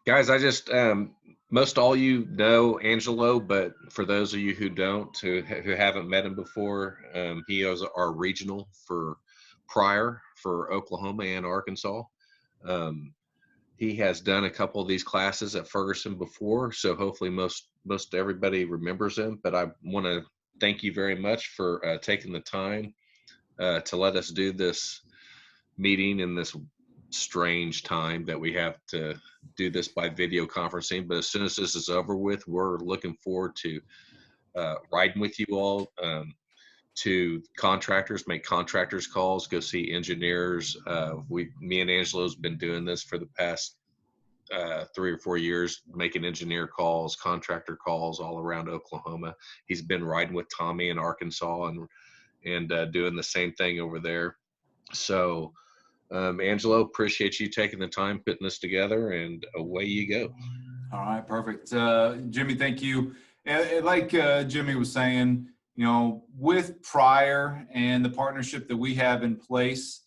Guys, I just most all you know Angelo, but for those of you who don't, who haven't met him before, he is our regional for Pryor for Oklahoma and Arkansas. Um, he has done a couple of these classes at Ferguson before, so hopefully most everybody remembers him. But I want to thank you very much for taking the time to let us do this meeting in this strange time that we have to do this by video conferencing. But as soon as this is over with, we're looking forward to riding with you all, to contractors, make contractors calls, go see engineers. Me and Angelo's been doing this for the past 3 or 4 years, making engineer calls, contractor calls all around Oklahoma. He's been riding with Tommy in Arkansas and doing the same thing over there. So Angelo, appreciate you taking the time putting this together, and away you go. All right, perfect. Jimmy, thank you. Like Jimmy was saying, with Pryor and the partnership that we have in place,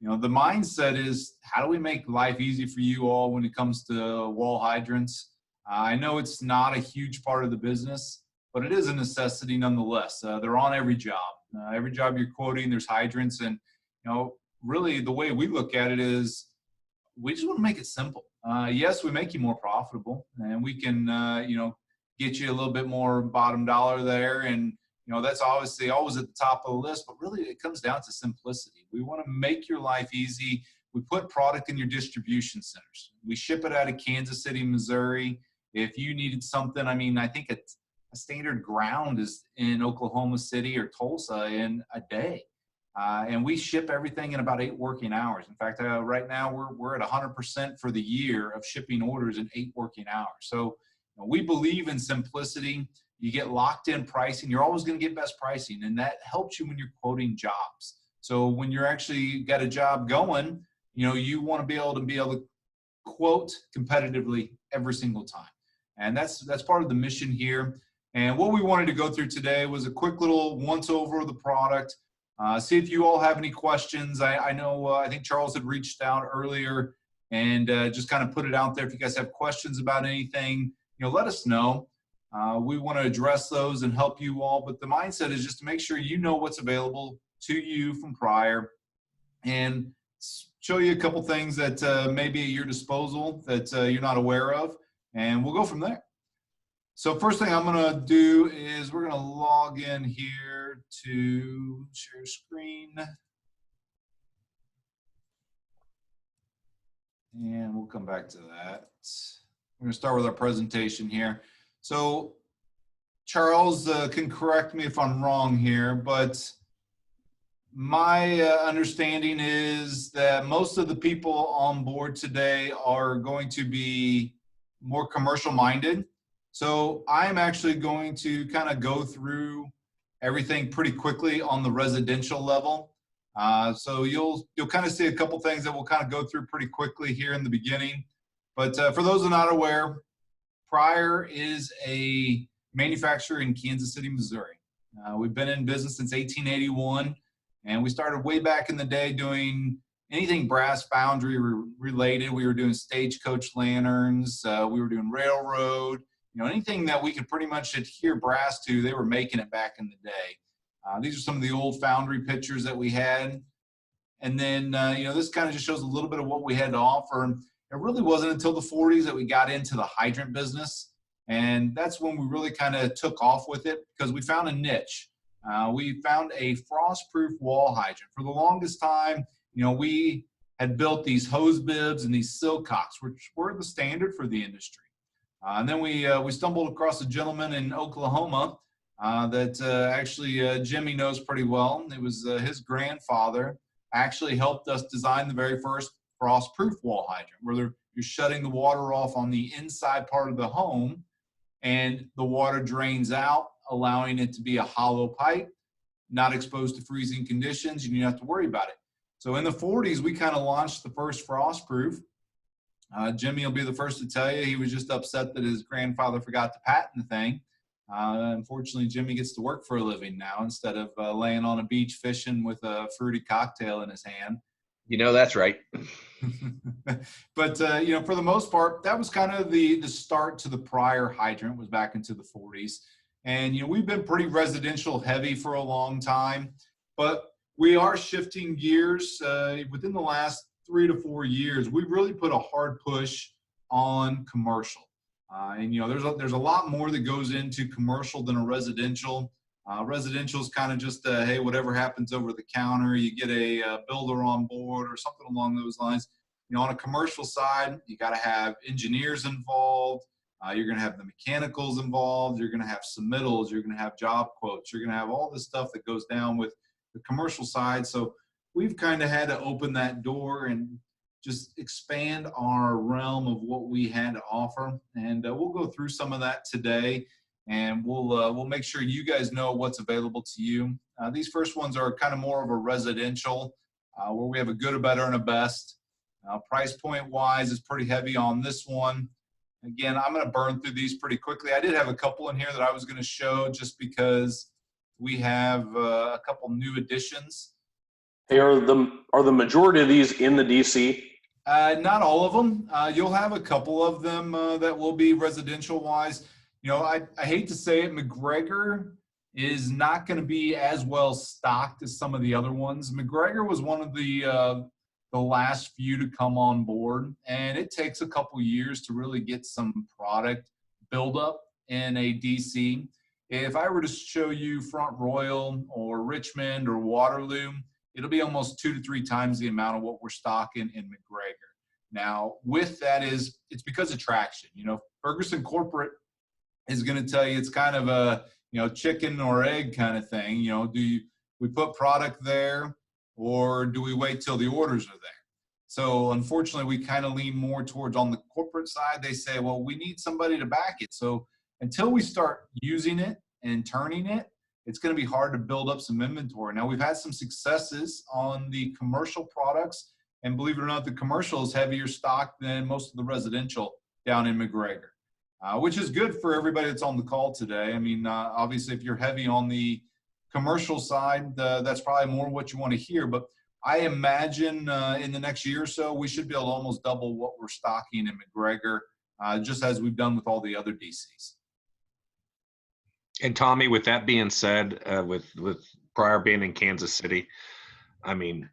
the mindset is how do we make life easy for you all when it comes to wall hydrants? I know it's not a huge part of the business, but it is a necessity nonetheless. They're on every job. Every job you're quoting, there's hydrants. And, really the way we look at it is we just want to make it simple. Yes, we make you more profitable, and we can, get you a little bit more bottom dollar there. And, that's obviously always at the top of the list, but really it comes down to simplicity. We want to make your life easy. We put product in your distribution centers. We ship it out of Kansas City, Missouri. If you needed something, I think a standard ground is in Oklahoma City or Tulsa in a day. And we ship everything in about 8 working hours. In fact, right now we're at 100% for the year of shipping orders in 8 working hours. So we believe in simplicity. You get locked in pricing. You're always going to get best pricing, and that helps you when you're quoting jobs. So when you're actually got a job going, you want to be able to quote competitively every single time. And that's part of the mission here. And what we wanted to go through today was a quick little once over of the product. See if you all have any questions. I know, I think Charles had reached out earlier and just kind of put it out there. If you guys have questions about anything, let us know. We want to address those and help you all. But the mindset is just to make sure you know what's available to you from Pryor and show you a couple things that may be at your disposal that you're not aware of. And we'll go from there. So first thing I'm going to do is we're going to log in here to share screen. And we'll come back to that. We're going to start with our presentation here. So Charles can correct me if I'm wrong here, but my understanding is that most of the people on board today are going to be more commercial minded. So I'm actually going to kind of go through everything pretty quickly on the residential level. So you'll kind of see a couple things that we'll kind of go through pretty quickly here in the beginning. But for those who are not aware, Pryor is a manufacturer in Kansas City, Missouri. We've been in business since 1881, and we started way back in the day doing anything brass foundry related. We were doing stagecoach lanterns. We were doing railroad. Anything that we could pretty much adhere brass to, they were making it back in the day. These are some of the old foundry pictures that we had. And then, this kind of just shows a little bit of what we had to offer. And it really wasn't until the 40s that we got into the hydrant business. And that's when we really kind of took off with it because we found a niche. We found a frost-proof wall hydrant. For the longest time, we had built these hose bibs and these silcocks, which were the standard for the industry. And then we stumbled across a gentleman in Oklahoma that actually Jimmy knows pretty well. It was his grandfather actually helped us design the very first frost-proof wall hydrant, where you're shutting the water off on the inside part of the home, and the water drains out, allowing it to be a hollow pipe, not exposed to freezing conditions, and you don't have to worry about it. So in the 40s, we kind of launched the first frost-proof. Jimmy will be the first to tell you he was just upset that his grandfather forgot to patent the thing. Unfortunately, Jimmy gets to work for a living now instead of laying on a beach fishing with a fruity cocktail in his hand. That's right. But for the most part, that was kind of the start to the prior hydrant, was back into the 40s. And we've been pretty residential heavy for a long time, but we are shifting gears. Within the last 3 to 4 years, we've really put a hard push on commercial. And there's a lot more that goes into commercial than a residential. Residential is kind of just hey, whatever happens over the counter, you get a builder on board or something along those lines. On a commercial side, you got to have engineers involved. You're going to have the mechanicals involved. You're going to have submittals. You're going to have job quotes. You're going to have all this stuff that goes down with the commercial side. So we've kind of had to open that door and just expand our realm of what we had to offer. And we'll go through some of that today, and we'll make sure you guys know what's available to you. These first ones are kind of more of a residential, where we have a good, a better, and a best. Price point wise is pretty heavy on this one. Again, I'm going to burn through these pretty quickly. I did have a couple in here that I was going to show just because we have a couple new additions. Hey, are the majority of these in the DC? Not all of them. You'll have a couple of them that will be residential wise. I hate to say it, McGregor is not going to be as well stocked as some of the other ones. McGregor was one of the last few to come on board, and it takes a couple years to really get some product build up in a DC. If I were to show you Front Royal or Richmond or Waterloo, it'll be almost 2 to 3 times the amount of what we're stocking in McGregor. Now, with that it's because of traction. Ferguson Corporate is going to tell you it's kind of a chicken or egg kind of thing. We put product there, or do we wait till the orders are there? So unfortunately, we kind of lean more towards on the corporate side. They say, well, we need somebody to back it. So until we start using it and turning it, it's going to be hard to build up some inventory. Now, we've had some successes on the commercial products, and believe it or not, the commercial is heavier stock than most of the residential down in McGregor, which is good for everybody that's on the call today. I mean, obviously, if you're heavy on the commercial side, that's probably more what you want to hear. But I imagine in the next year or so, we should be able to almost double what we're stocking in McGregor, just as we've done with all the other DCs. And Tommy, with that being said, with Pryor being in Kansas City, I mean,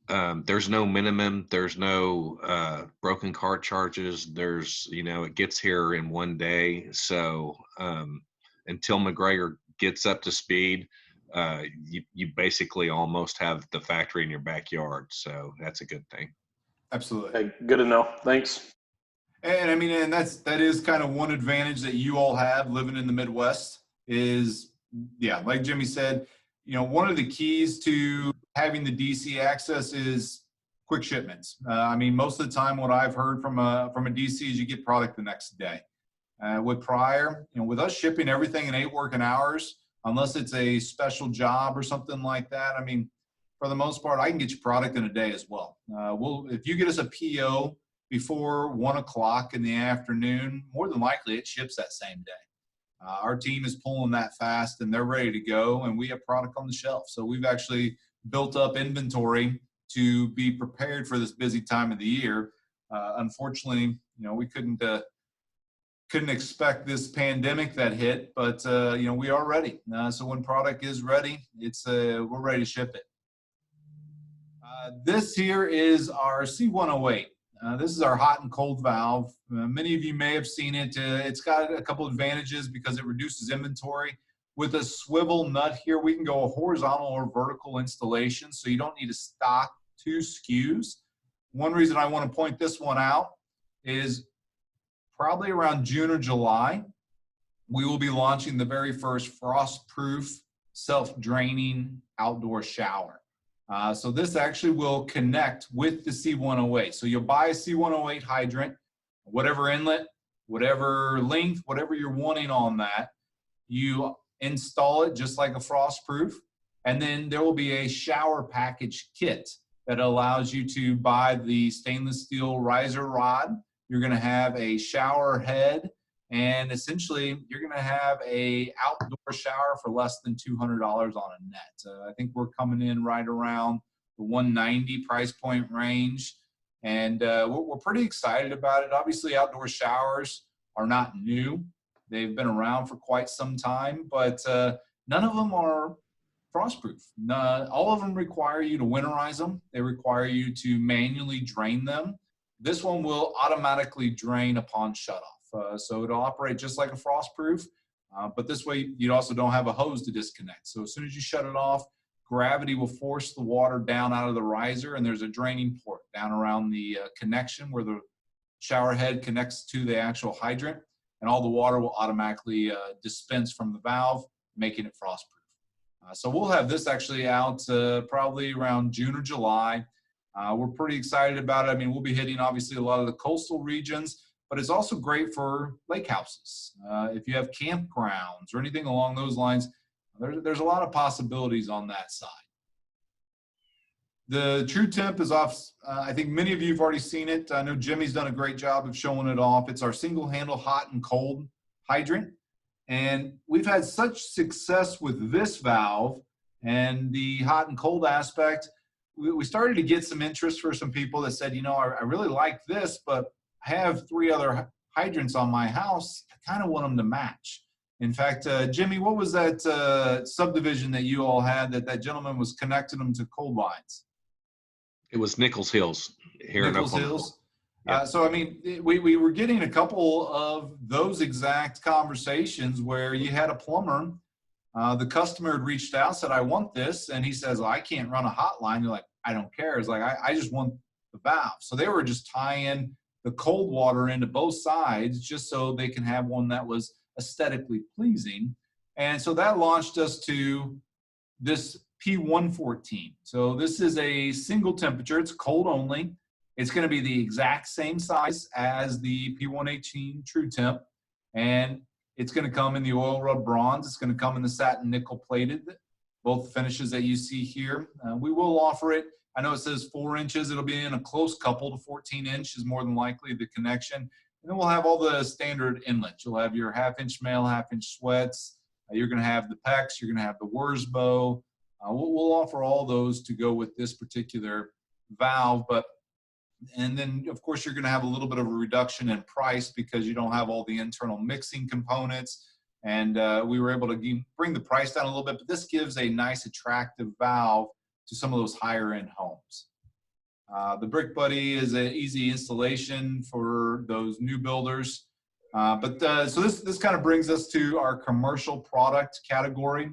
there's no minimum, there's no broken cart charges. There's, it gets here in one day. So until McGregor gets up to speed, you basically almost have the factory in your backyard. So that's a good thing. Absolutely. Okay, good to know. Thanks. And I mean, and that is kind of one advantage that you all have living in the Midwest is, like Jimmy said, one of the keys to having the DC access is quick shipments. I mean, most of the time, what I've heard from a DC is you get product the next day. With Pryor, with us shipping everything in 8 working hours, unless it's a special job or something like that, I mean, for the most part, I can get you product in a day as well. If you get us a PO before 1 o'clock in the afternoon, more than likely it ships that same day. Our team is pulling that fast, and they're ready to go, and we have product on the shelf. So we've actually built up inventory to be prepared for this busy time of the year. Unfortunately, we couldn't expect this pandemic that hit, but we are ready. So when product is ready, we're ready to ship it. This here is our C108. This is our hot and cold valve. Many of you may have seen it. It's got a couple advantages because it reduces inventory. With a swivel nut here, we can go a horizontal or vertical installation, so you don't need to stock 2 SKUs. One reason I want to point this one out is probably around June or July, we will be launching the very first frost-proof, self-draining outdoor shower. So this actually will connect with the C108. So you'll buy a C108 hydrant, whatever inlet, whatever length, whatever you're wanting on that. You install it just like a frost-proof, and then there will be a shower package kit that allows you to buy the stainless steel riser rod. You're going to have a shower head, and essentially you're going to have a outdoor shower for less than $200 on a net. I think we're coming in right around the 190 price point range. And we're pretty excited about it. Obviously, outdoor showers are not new. They've been around for quite some time, but none of them are frostproof. All of them require you to winterize them. They require you to manually drain them. This one will automatically drain upon shutoff. So it'll operate just like a frostproof, but this way you also don't have a hose to disconnect. So as soon as you shut it off, gravity will force the water down out of the riser, and there's a draining port down around the connection where the shower head connects to the actual hydrant, and all the water will automatically dispense from the valve, making it frostproof. So we'll have this actually out probably around June or July. We're pretty excited about it. I mean, we'll be hitting obviously a lot of the coastal regions, but it's also great for lake houses. If you have campgrounds or anything along those lines, there's a lot of possibilities on that side. The True Temp is off. I think many of you have already seen it. I know Jimmy's done a great job of showing it off. It's our single handle hot and cold hydrant. And we've had such success with this valve and the hot and cold aspect. We started to get some interest for some people that said, you know, I really like this, but I have 3 other hydrants on my house. I kind of want them to match. In fact, Jimmy, what was that subdivision that you all had that gentleman was connecting them to cold lines? It was Nichols Hills here Nichols in Oklahoma. Hills. Yeah. So, I mean, we were getting a couple of those exact conversations where you had a plumber, the customer had reached out, said, I want this. And he says, well, I can't run a hotline. You're like, I don't care. It's like, I just want the valve. So they were just tying the cold water into both sides just so they can have one that was aesthetically pleasing. And so that launched us to this P114. So this is a single temperature. It's cold only. It's going to be the exact same size as the P118 True Temp. And it's going to come in the oil rub bronze. It's going to come in the satin nickel plated, both finishes that you see here. We will offer it. I know it says 4 inches. It'll be in a close couple to 14 inch is more than likely the connection. And then we'll have all the standard inlets. You'll have your 1/2 inch male, 1/2 inch sweats. You're going to have the PEX. You're going to have the Wurzbo. We'll offer all those to go with this particular valve. And then, of course, you're going to have a little bit of a reduction in price because you don't have all the internal mixing components. And we were able to bring the price down a little bit. But this gives a nice, attractive valve to some of those higher-end homes. The Brick Buddy is an easy installation for those new builders. So this kind of brings us to our commercial product category.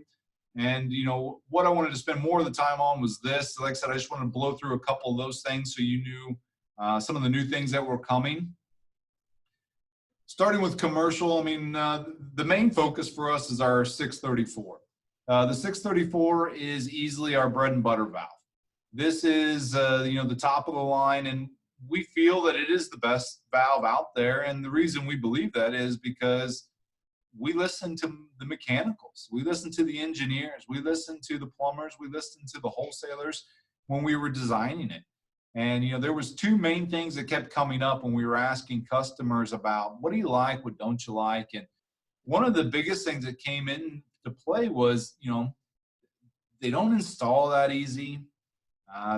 And, you know, what I wanted to spend more of the time on was this. Like I said, I just wanted to blow through a couple of those things so you knew some of the new things that were coming. Starting with commercial, I mean, the main focus for us is our 634. The 634 is easily our bread and butter valve. This is, you know, the top of the line, and we feel that it is the best valve out there. And the reason we believe that is because we listen to the mechanicals, we listen to the engineers, we listen to the plumbers, we listen to the wholesalers when we were designing it. And, you know, there was 2 main things that kept coming up when we were asking customers about what do you like, what don't you like? And one of the biggest things that came into play was, you know, they don't install that easy.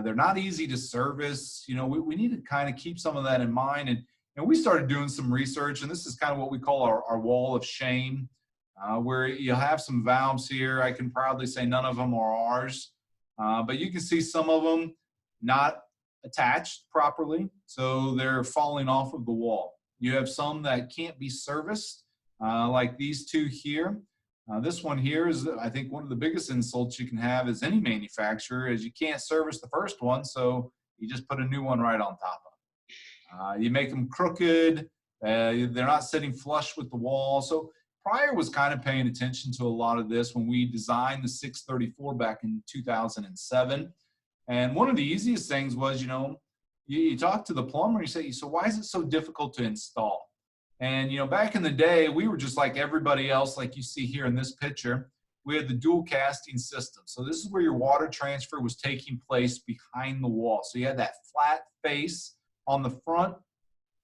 They're not easy to service. You know, we need to kind of keep some of that in mind. And we started doing some research, and this is kind of what we call our wall of shame, where you have some valves here. I can proudly say none of them are ours, but you can see some of them not attached properly, so they're falling off of the wall. You have some that can't be serviced, like these 2 here. This one here is, I think, one of the biggest insults you can have as any manufacturer is you can't service the first one, so you just put a new one right on top of it. You make them crooked. They're not sitting flush with the wall. So Prior was kind of paying attention to a lot of this when we designed the 634 back in 2007. And one of the easiest things was, you talk to the plumber, you say, so why is it so difficult to install? And, back in the day, we were just like everybody else, like you see here in this picture. We had the dual casting system. So this is where your water transfer was taking place behind the wall. So you had that flat face on the front,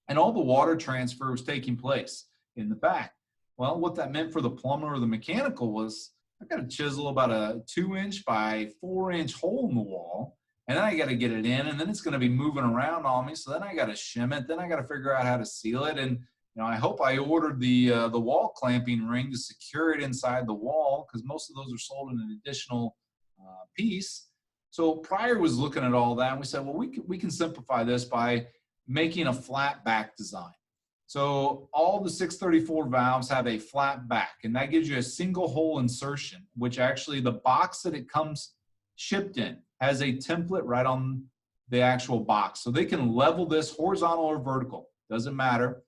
and all the water transfer was taking place in the back. Well, what that meant for the plumber or the mechanical was, I got to chisel about a 2-inch by 4-inch hole in the wall. and then I got to get it in, and then it's going to be moving around on me. So then I got to shim it. Then I got to figure out how to seal it. And I hope I ordered the wall clamping ring to secure it inside the wall, because most of those are sold in an additional piece. So Prior was looking at all that, and we said, well, we can simplify this by making a flat back design. So all the 634 valves have a flat back, and that gives you a single hole insertion, which actually the box that it comes shipped in has a template right on the actual box. So they can level this horizontal or vertical, doesn't matter.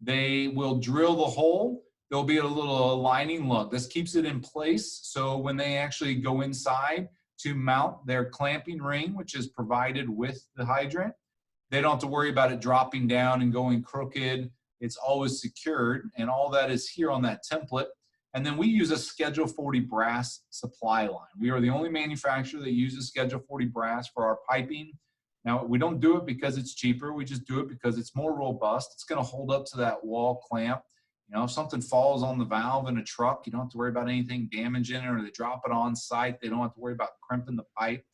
They will drill the hole. There'll be a little aligning lug. This keeps it in place, so when they actually go inside to mount their clamping ring, which is provided with the hydrant, they don't have to worry about it dropping down and going crooked. It's always secured, and all that is here on that template. And then we use a Schedule 40 brass supply line. We are the only manufacturer that uses Schedule 40 brass for our piping. Now, we don't do it because it's cheaper. We just do it because it's more robust. It's going to hold up to that wall clamp. If something falls on the valve in a truck, you don't have to worry about anything damaging it, or they drop it on site. They don't have to worry about crimping the pipe.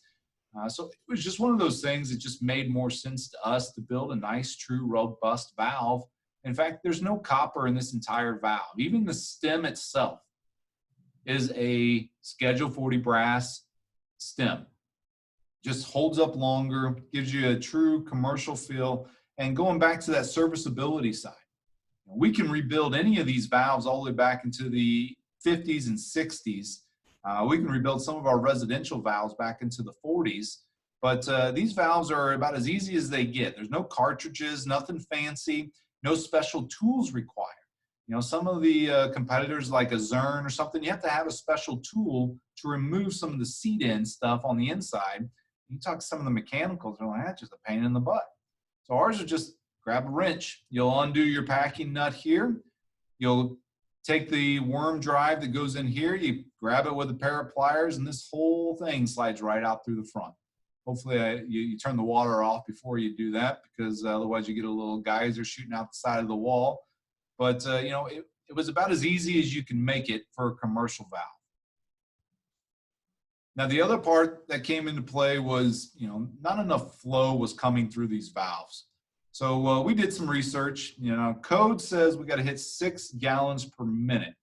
So it was just one of those things that just made more sense to us to build a nice, true, robust valve. In fact, there's no copper in this entire valve. Even the stem itself is a Schedule 40 brass stem. Just holds up longer, gives you a true commercial feel. And going back to that serviceability side, we can rebuild any of these valves all the way back into the 50s and 60s. We can rebuild some of our residential valves back into the 40s, but these valves are about as easy as they get. There's no cartridges, nothing fancy, no special tools required. Some of the competitors like a Zern or something, you have to have a special tool to remove some of the seat-in stuff on the inside. You talk to some of the mechanicals, they're like, that's just a pain in the butt. So ours are just grab a wrench, you'll undo your packing nut here, you'll take the worm drive that goes in here, you grab it with a pair of pliers, and this whole thing slides right out through the front. Hopefully you turn the water off before you do that, because otherwise you get a little geyser shooting out the side of the wall. But it was about as easy as you can make it for a commercial valve. Now the other part that came into play was, not enough flow was coming through these valves. So we did some research. Code says we got to hit 6 gallons per minute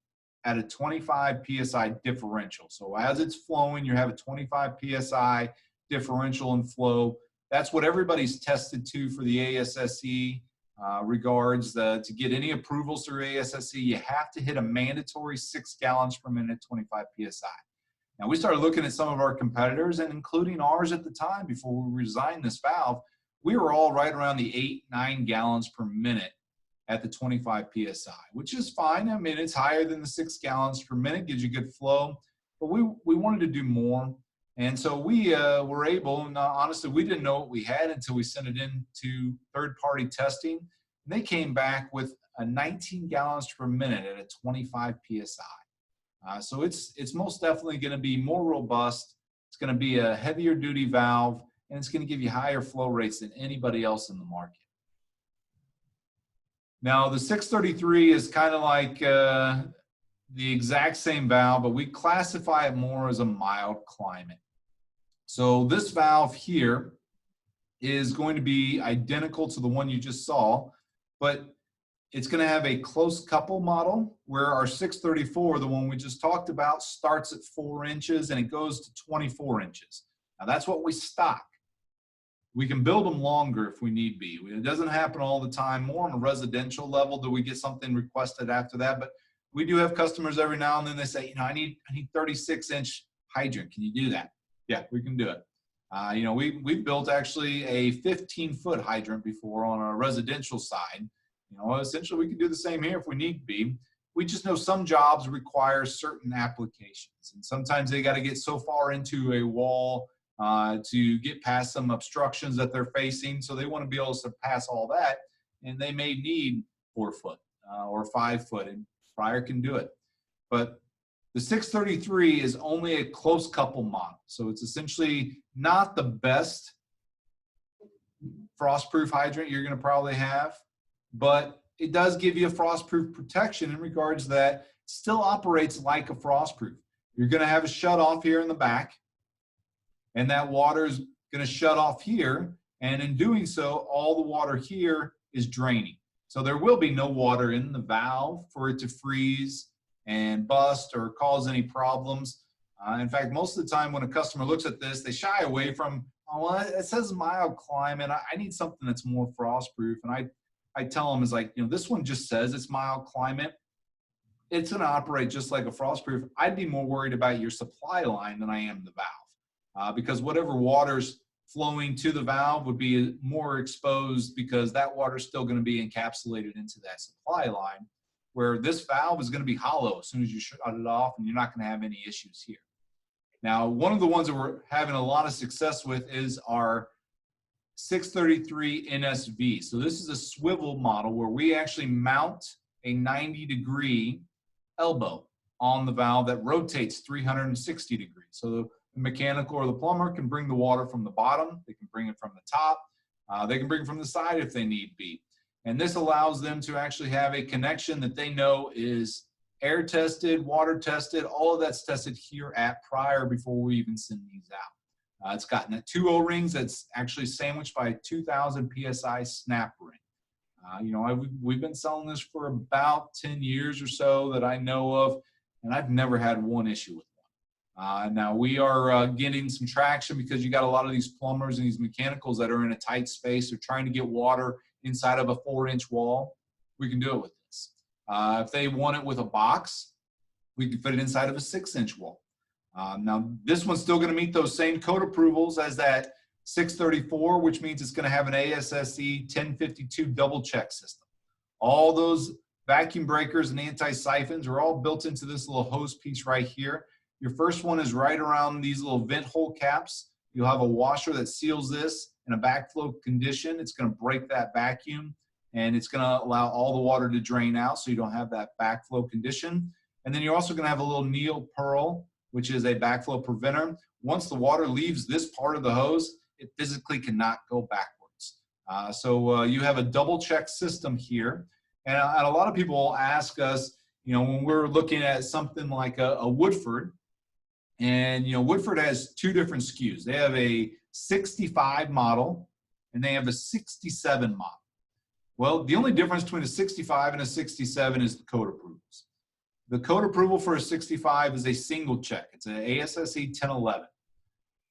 at a 25 PSI differential. So as it's flowing, you have a 25 PSI differential in flow. That's what everybody's tested to for the ASSE regards. To get any approvals through ASSE, you have to hit a mandatory 6 gallons per minute, 25 PSI. Now we started looking at some of our competitors, and including ours at the time before we designed this valve, we were all right around the 8-9 gallons per minute at the 25 PSI, which is fine. I mean, it's higher than the 6 gallons per minute, gives you good flow, but we wanted to do more. And so we were able, and honestly, we didn't know what we had until we sent it in to third-party testing. And they came back with a 19 gallons per minute at a 25 PSI. So it's most definitely going to be more robust. It's going to be a heavier duty valve, and it's going to give you higher flow rates than anybody else in the market. Now, the 633 is kind of like the exact same valve, but we classify it more as a mild climate. So this valve here is going to be identical to the one you just saw, but it's going to have a close couple model where our 634, the one we just talked about, starts at 4 inches and it goes to 24 inches. Now that's what we stock. We can build them longer if we need be. It doesn't happen all the time. More on a residential level do we get something requested after that, but we do have customers every now and then they say, I need 36-inch hydrant. Can you do that? Yeah, we can do it. We've built actually a 15-foot hydrant before on a residential side. Essentially we can do the same here if we need be. We just know some jobs require certain applications, and sometimes they got to get so far into a wall to get past some obstructions that they're facing. So they want to be able to surpass all that, and they may need 4 foot or 5 foot, and Prior can do it. But the 633 is only a close couple model. So it's essentially not the best frost-proof hydrant you're going to probably have, but it does give you a frost-proof protection in regards that it still operates like a frost-proof. You're going to have a shut-off here in the back, and that water is going to shut off here. And in doing so, all the water here is draining. So there will be no water in the valve for it to freeze and bust or cause any problems. In fact, most of the time when a customer looks at this, they shy away from, oh, well, it says mild climate. I need something that's more frost proof. And I tell them is like, this one just says it's mild climate. It's going to operate just like a frost proof. I'd be more worried about your supply line than I am the valve, because whatever water's flowing to the valve would be more exposed, because that water is still going to be encapsulated into that supply line, where this valve is going to be hollow as soon as you shut it off, and you're not going to have any issues here. Now, one of the ones that we're having a lot of success with is our 633 NSV. So this is a swivel model where we actually mount a 90-degree elbow on the valve that rotates 360 degrees. So the mechanical or the plumber can bring the water from the bottom, they can bring it from the top, they can bring it from the side if they need be. And this allows them to actually have a connection that they know is air tested, water tested, all of that's tested here at Pryor before we even send these out. It's gotten that 2 O-rings that's actually sandwiched by a 2,000 PSI snap ring. We've been selling this for about 10 years or so that I know of, and I've never had one issue with one. Now we are getting some traction because you got a lot of these plumbers and these mechanicals that are in a tight space. They're trying to get water inside of a 4-inch wall. We can do it with this. If they want it with a box, we can fit it inside of a 6-inch wall. Now this one's still going to meet those same code approvals as that 634, which means it's going to have an ASSE 1052 double check system. All those vacuum breakers and anti-siphons are all built into this little hose piece right here. Your first one is right around these little vent hole caps. You'll have a washer that seals this in a backflow condition. It's going to break that vacuum, and it's going to allow all the water to drain out so you don't have that backflow condition. And then you're also going to have a little Neil Pearl, which is a backflow preventer. Once the water leaves this part of the hose, it physically cannot go backwards. So you have a double check system here. And a lot of people ask us, when we're looking at something like a Woodford, and Woodford has 2 different SKUs. They have a 65 model and they have a 67 model. Well, the only difference between a 65 and a 67 is the code approvals. The code approval for a 65 is a single check. It's an ASSE 1011.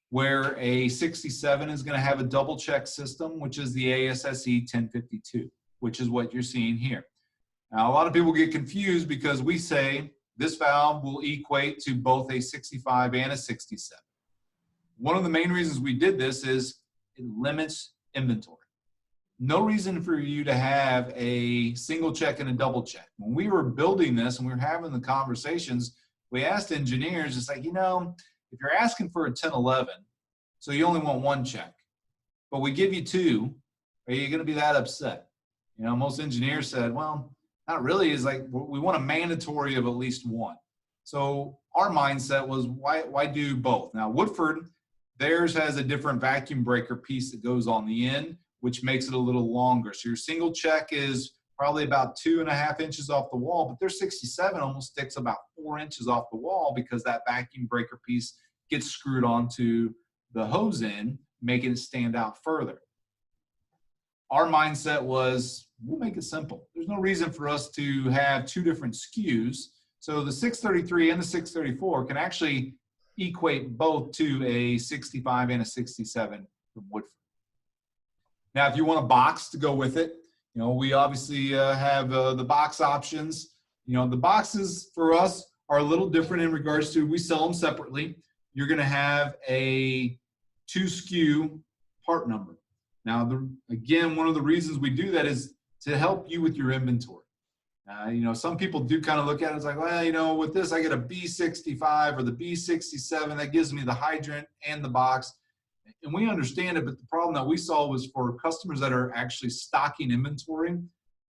Where a 67 is going to have a double check system, which is the ASSE 1052, which is what you're seeing here. Now, a lot of people get confused because we say this valve will equate to both a 65 and a 67. One of the main reasons we did this is it limits inventory. No reason for you to have a single check and a double check. When we were building this and we were having the conversations, we asked engineers, it's like, if you're asking for a 1011, so you only want 1 check, but we give you 2, are you going to be that upset? Most engineers said, well, not really. It's like, we want a mandatory of at least 1. So our mindset was, why do both? Now, Woodford, theirs has a different vacuum breaker piece that goes on the end, which makes it a little longer. So your single check is probably about 2.5 inches off the wall, but their 67 almost sticks about 4 inches off the wall because that vacuum breaker piece gets screwed onto the hose end, making it stand out further. Our mindset was, we'll make it simple. There's no reason for us to have 2 different SKUs. So the 633 and the 634 can actually equate both to a 65 and a 67 from Woodford. Now, if you want a box to go with it, we obviously have the box options. The boxes for us are a little different in regards to, we sell them separately. You're going to have a 2 SKU part number. Now, again, one of the reasons we do that is to help you with your inventory. Some people do kind of look at it as like, well, with this, I get a B65 or the B67. That gives me the hydrant and the box. And we understand it, but the problem that we saw was for customers that are actually stocking inventory,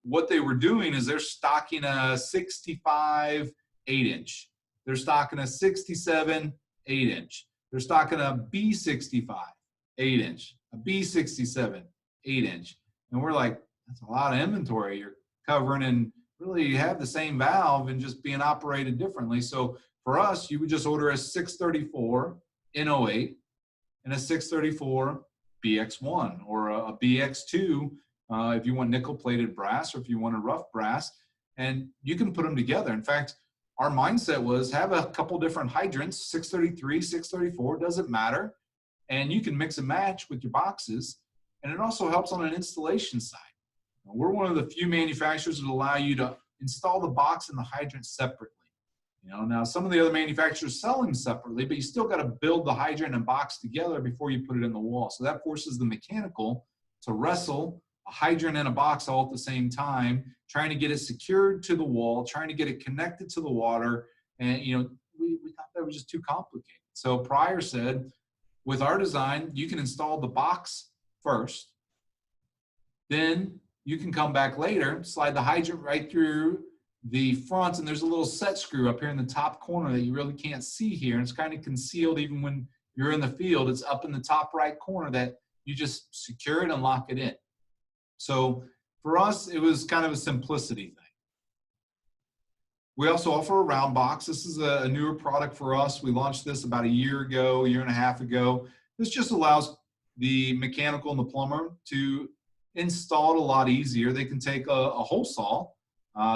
what they were doing is they're stocking a 65 8-inch. They're stocking a 67 8-inch. They're stocking a B65 8-inch, a B67 8-inch. And we're like, that's a lot of inventory you're covering, and really you have the same valve and just being operated differently. So for us, you would just order a 634 N08. and a 634 BX1 or a BX2 if you want nickel plated brass or if you want a rough brass, and you can put them together. In fact, our mindset was have a couple different hydrants, 633, 634, doesn't matter, and you can mix and match with your boxes, and it also helps on an installation side. We're one of the few manufacturers that allow you to install the box and the hydrant separately. Now some of the other manufacturers sell them separately, but you still got to build the hydrant and box together before you put it in the wall. So that forces the mechanical to wrestle a hydrant and a box all at the same time, trying to get it secured to the wall, trying to get it connected to the water. And, we thought that was just too complicated. So Prior said, with our design, you can install the box first. Then you can come back later, slide the hydrant right through the front, and there's a little set screw up here in the top corner that you really can't see here. And it's kind of concealed even when you're in the field. It's up in the top right corner that you just secure it and lock it in. So for us, it was kind of a simplicity thing. We also offer a round box. This is a newer product for us. We launched this about a year and a half ago. This just allows the mechanical and the plumber to install it a lot easier. They can take a hole saw.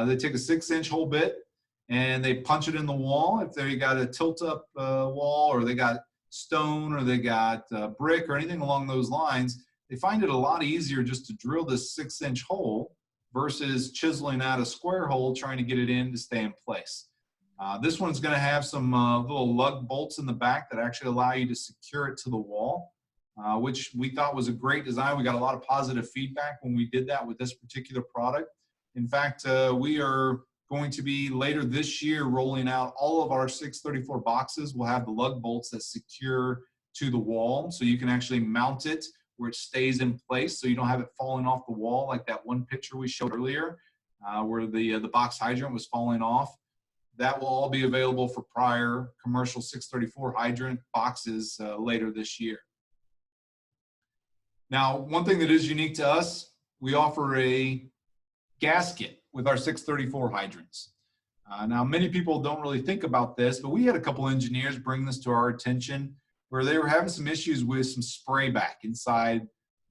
They take a 6-inch hole bit and they punch it in the wall. If they got a tilt up wall, or they got stone, or they got brick or anything along those lines, they find it a lot easier just to drill this 6-inch hole versus chiseling out a square hole trying to get it in to stay in place. This one's going to have some little lug bolts in the back that actually allow you to secure it to the wall, which we thought was a great design. We got a lot of positive feedback when we did that with this particular product. In fact, we are going to be later this year rolling out all of our 634 boxes. Will have the lug bolts that secure to the wall, so you can actually mount it where it stays in place, so you don't have it falling off the wall like that one picture we showed earlier where the box hydrant was falling off. That will all be available for Prior commercial 634 hydrant boxes later this year. Now, one thing that is unique to us, we offer a gasket with our 634 hydrants. Now, many people don't really think about this, but we had a couple engineers bring this to our attention where they were having some issues with some spray back inside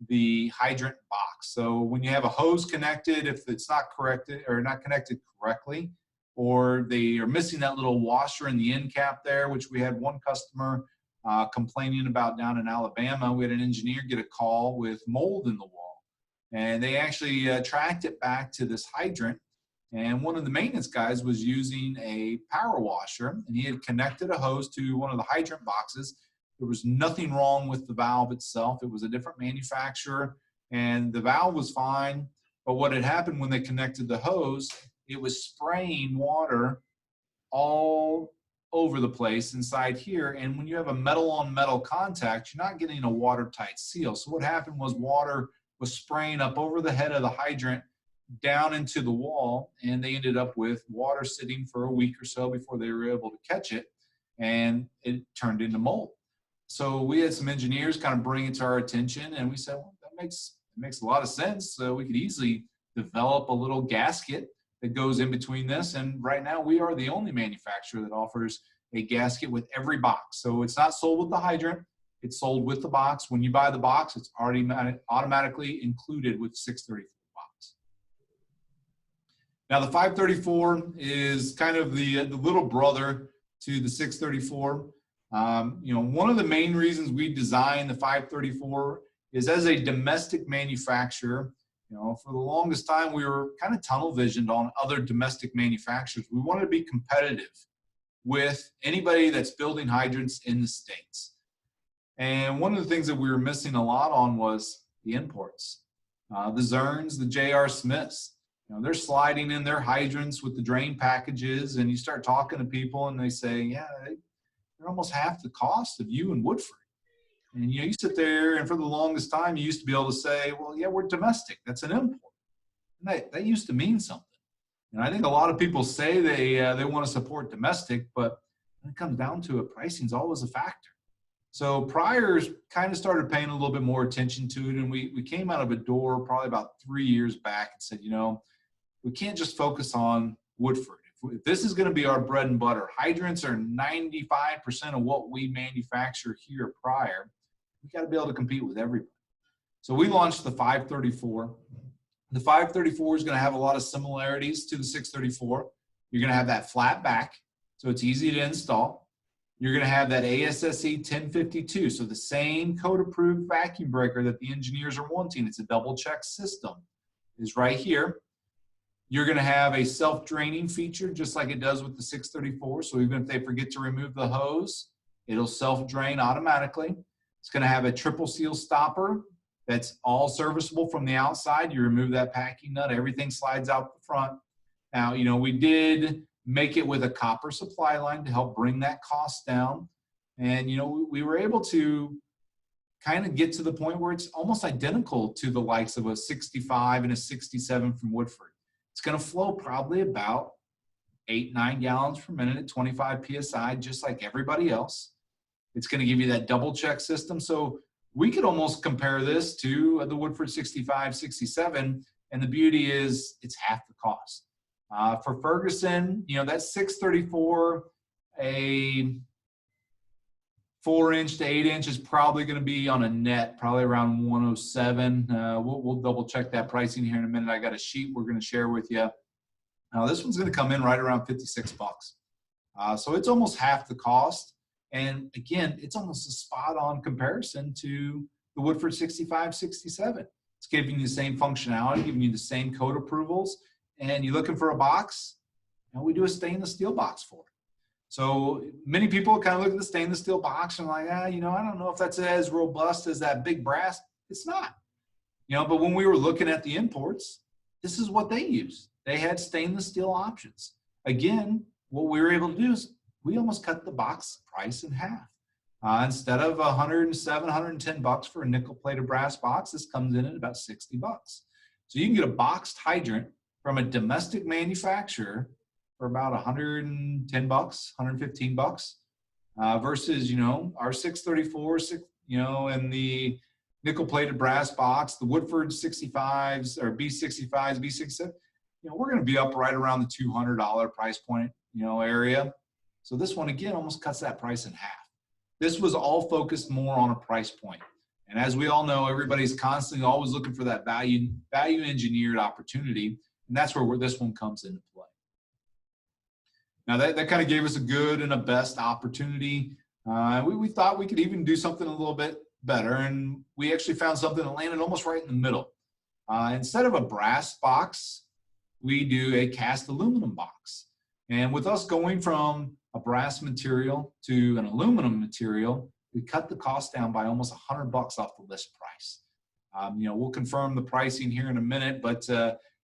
the hydrant box. So when you have a hose connected, if it's not corrected or not connected correctly, or they are missing that little washer in the end cap there, which we had one customer complaining about down in Alabama. We had an engineer get a call with mold in the wall, and they actually tracked it back to this hydrant. And one of the maintenance guys was using a power washer, and he had connected a hose to one of the hydrant boxes. There was nothing wrong with the valve itself. It was a different manufacturer, and the valve was fine. But what had happened when they connected the hose, it was spraying water all over the place inside here. And when you have a metal on metal contact, you're not getting a watertight seal. So what happened was water was spraying up over the head of the hydrant down into the wall, and they ended up with water sitting for a week or so before they were able to catch it, and it turned into mold. So we had some engineers kind of bring it to our attention, and we said, well, that makes a lot of sense. So we could easily develop a little gasket that goes in between this. And right now we are the only manufacturer that offers a gasket with every box. So it's not sold with the hydrant, it's sold with the box. When you buy the box, it's already automatically included with 634 box. Now the 534 is kind of the little brother to the 634. One of the main reasons we designed the 534 is as a domestic manufacturer. For the longest time, we were kind of tunnel visioned on other domestic manufacturers. We wanted to be competitive with anybody that's building hydrants in the States. And one of the things that we were missing a lot on was the imports. The Zerns, the J.R. Smiths, they're sliding in their hydrants with the drain packages, and you start talking to people and they say, yeah, they're almost half the cost of you in Woodford. And you sit there, and for the longest time, you used to be able to say, well, yeah, we're domestic. That's an import. And that used to mean something. And I think a lot of people say they want to support domestic, but when it comes down to it, pricing is always a factor. So Prior kind of started paying a little bit more attention to it, and we came out of a door probably about 3 years back and said, we can't just focus on Woodford. If this is going to be our bread and butter, hydrants are 95% of what we manufacture here at Prior. We got to be able to compete with everybody. So we launched the 534. The 534 is going to have a lot of similarities to the 634. You're going to have that flat back, so it's easy to install. You're going to have that ASSE 1052, so the same code-approved vacuum breaker that the engineers are wanting. It's a double-check system. Is right here. You're going to have a self-draining feature, just like it does with the 634. So even if they forget to remove the hose, it'll self-drain automatically. It's going to have a triple seal stopper that's all serviceable from the outside. You remove that packing nut, everything slides out the front. Now, you know, we did make it with a copper supply line to help bring that cost down. And, you know, we were able to kind of get to the point where it's almost identical to the likes of a 65 and a 67 from Woodford. It's going to flow probably about 8-9 gallons per minute at 25 PSI, just like everybody else. It's going to give you that double check system. So we could almost compare this to the Woodford 65, 67. And the beauty is it's half the cost. For Ferguson, you know, that 634, a 4-inch to 8-inch is probably going to be on a net, probably around 107. We'll double check that pricing here in a minute. I got a sheet we're going to share with you. Now this one's going to come in right around 56 bucks. So it's almost half the cost. And again, it's almost a spot on comparison to the Woodford 65, 67. It's giving you the same functionality, giving you the same code approvals. And you're looking for a box, and we do a stainless steel box for it. So many people kind of look at the stainless steel box and like, you know, I don't know if that's as robust as that big brass. It's not, you know, but when we were looking at the imports, this is what they used. They had stainless steel options. Again, what we were able to do is we almost cut the box price in half. Instead of 107, 110 bucks for a nickel plated brass box, this comes in at about 60 bucks. So you can get a boxed hydrant from a domestic manufacturer for about 110 bucks, 115 bucks, versus, you know, our 634, you know, and the nickel-plated brass box, the Woodford 65s or B65s, B67, you know, we're going to be up right around the $200 price point, you know, area. So this one, again, almost cuts that price in half. This was all focused more on a price point. And as we all know, everybody's constantly always looking for that value engineered opportunity. And that's where this one comes into play. Now that kind of gave us a good and a best opportunity. We thought we could even do something a little bit better. And we actually found something that landed almost right in the middle. Instead of a brass box, we do a cast aluminum box. And with us going from a brass material to an aluminum material, we cut the cost down by almost 100 bucks off the list price. You know, we'll confirm the pricing here in a minute, but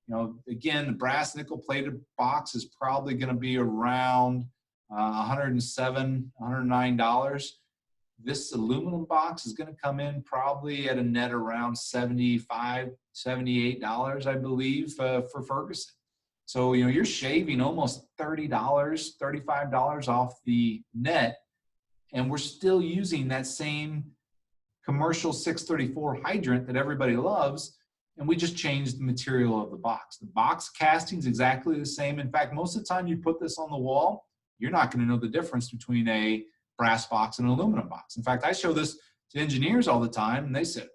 you know, again, the brass nickel plated box is probably going to be around $107, $109. This aluminum box is going to come in probably at a net around $75, $78, I believe, for Ferguson. So, you know, you're shaving almost $30, $35 off the net, and we're still using that same commercial 634 hydrant that everybody loves, and we just changed the material of the box. The box casting is exactly the same. In fact, most of the time you put this on the wall, you're not going to know the difference between a brass box and an aluminum box. In fact, I show this to engineers all the time, and they said,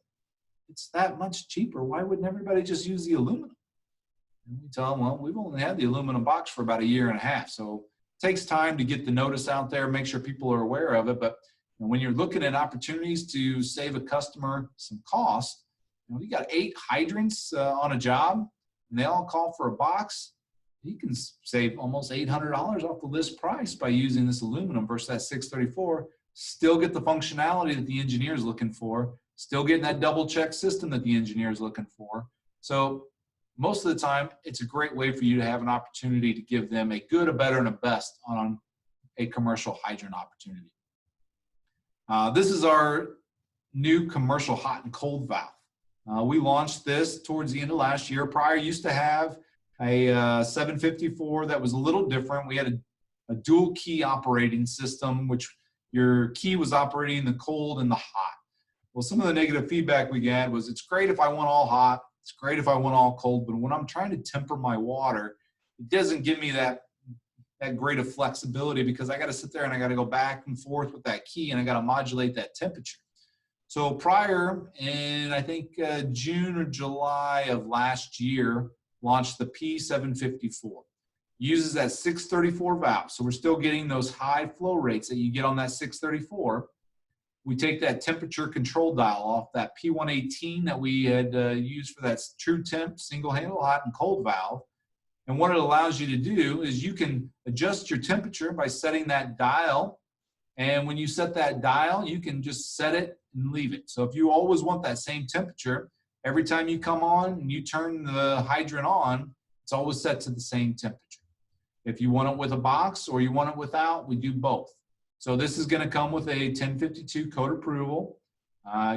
it's that much cheaper. Why wouldn't everybody just use the aluminum? And we tell them, well, we've only had the aluminum box for about 1.5 years. So it takes time to get the notice out there, make sure people are aware of it. But you know, when you're looking at opportunities to save a customer some cost, you know, you got 8 hydrants on a job, and they all call for a box. You can save almost $800 off the list price by using this aluminum versus that 634. Still get the functionality that the engineer is looking for. Still getting that double check system that the engineer is looking for. So most of the time, it's a great way for you to have an opportunity to give them a good, a better, and a best on a commercial hydrant opportunity. This is our new commercial hot and cold valve. We launched this towards the end of last year. Prior used to have a 754 that was a little different. We had a dual key operating system, which your key was operating the cold and the hot. Well, some of the negative feedback we got was it's great if I want all hot, it's great if I want all cold, but when I'm trying to temper my water, it doesn't give me that great of flexibility because I got to sit there and I got to go back and forth with that key and I got to modulate that temperature. So prior, in I think June or July of last year, launched the P754. Uses that 634 valve. So we're still getting those high flow rates that you get on that 634. We take that temperature control dial off that P118 that we had used for that true temp single handle hot and cold valve. And what it allows you to do is you can adjust your temperature by setting that dial. And when you set that dial, you can just set it and leave it. So if you always want that same temperature, every time you come on and you turn the hydrant on, it's always set to the same temperature. If you want it with a box or you want it without, we do both. So this is going to come with a 1052 code approval.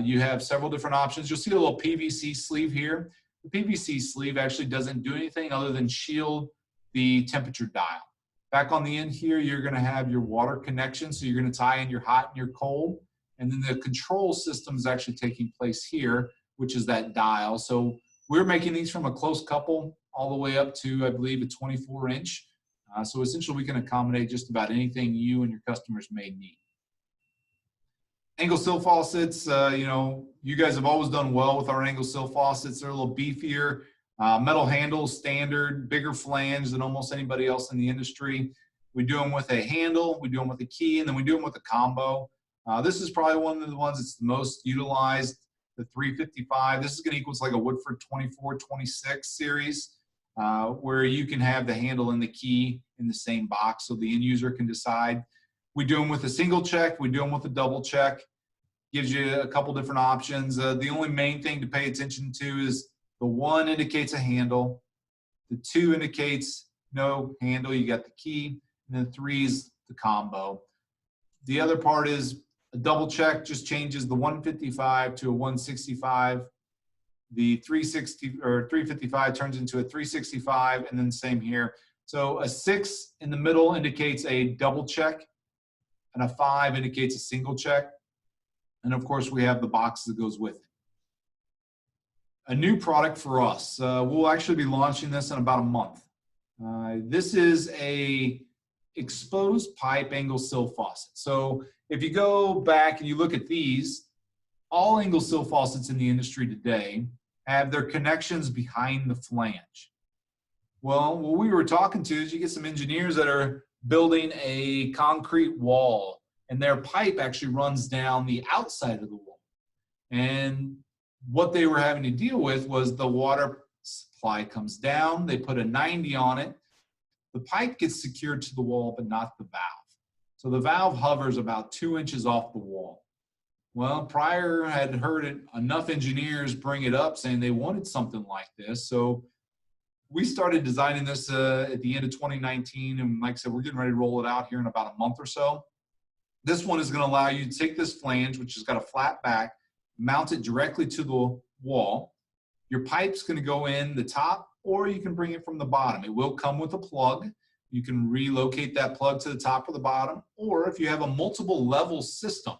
You have several different options. You'll see a little PVC sleeve here. The PVC sleeve actually doesn't do anything other than shield the temperature dial. Back on the end here, you're going to have your water connection. So you're going to tie in your hot and your cold. And then the control system is actually taking place here, which is that dial. So we're making these from a close couple all the way up to, I believe, a 24-inch. So essentially, we can accommodate just about anything you and your customers may need. Angle sill faucets, you guys have always done well with our angle sill faucets. They're a little beefier, metal handle, standard, bigger flange than almost anybody else in the industry. We do them with a handle, we do them with a key, and then we do them with a combo. This is probably one of the ones that's the most utilized, the 355. This is going to equal like a Woodford 24-26 series, where you can have the handle and the key in the same box so the end user can decide. We do them with a single check, we do them with a double check. Gives you a couple different options. The only main thing to pay attention to is the 1 indicates a handle, the 2 indicates no handle, you got the key, and then 3 is the combo. The other part is a double check just changes the 155 to a 165. The 360 or 355 turns into a 365, and then same here. So a 6 in the middle indicates a double check, and a 5 indicates a single check. And of course, we have the box that goes with it. A new product for us. We'll actually be launching this in about a month. This is a exposed pipe angle sill faucet. So if you go back and you look at these, all angle sill faucets in the industry today have their connections behind the flange. Well, what we were talking to is you get some engineers that are building a concrete wall, and their pipe actually runs down the outside of the wall. And what they were having to deal with was the water supply comes down, they put a 90 on it, the pipe gets secured to the wall, but not the valve. So the valve hovers about 2 inches off the wall. Well, prior had heard enough engineers bring it up saying they wanted something like this. So we started designing this at the end of 2019. And like I said, we're getting ready to roll it out here in about a month or so. This one is going to allow you to take this flange, which has got a flat back, mount it directly to the wall. Your pipe's going to go in the top, or you can bring it from the bottom. It will come with a plug. You can relocate that plug to the top or the bottom. Or if you have a multiple level system,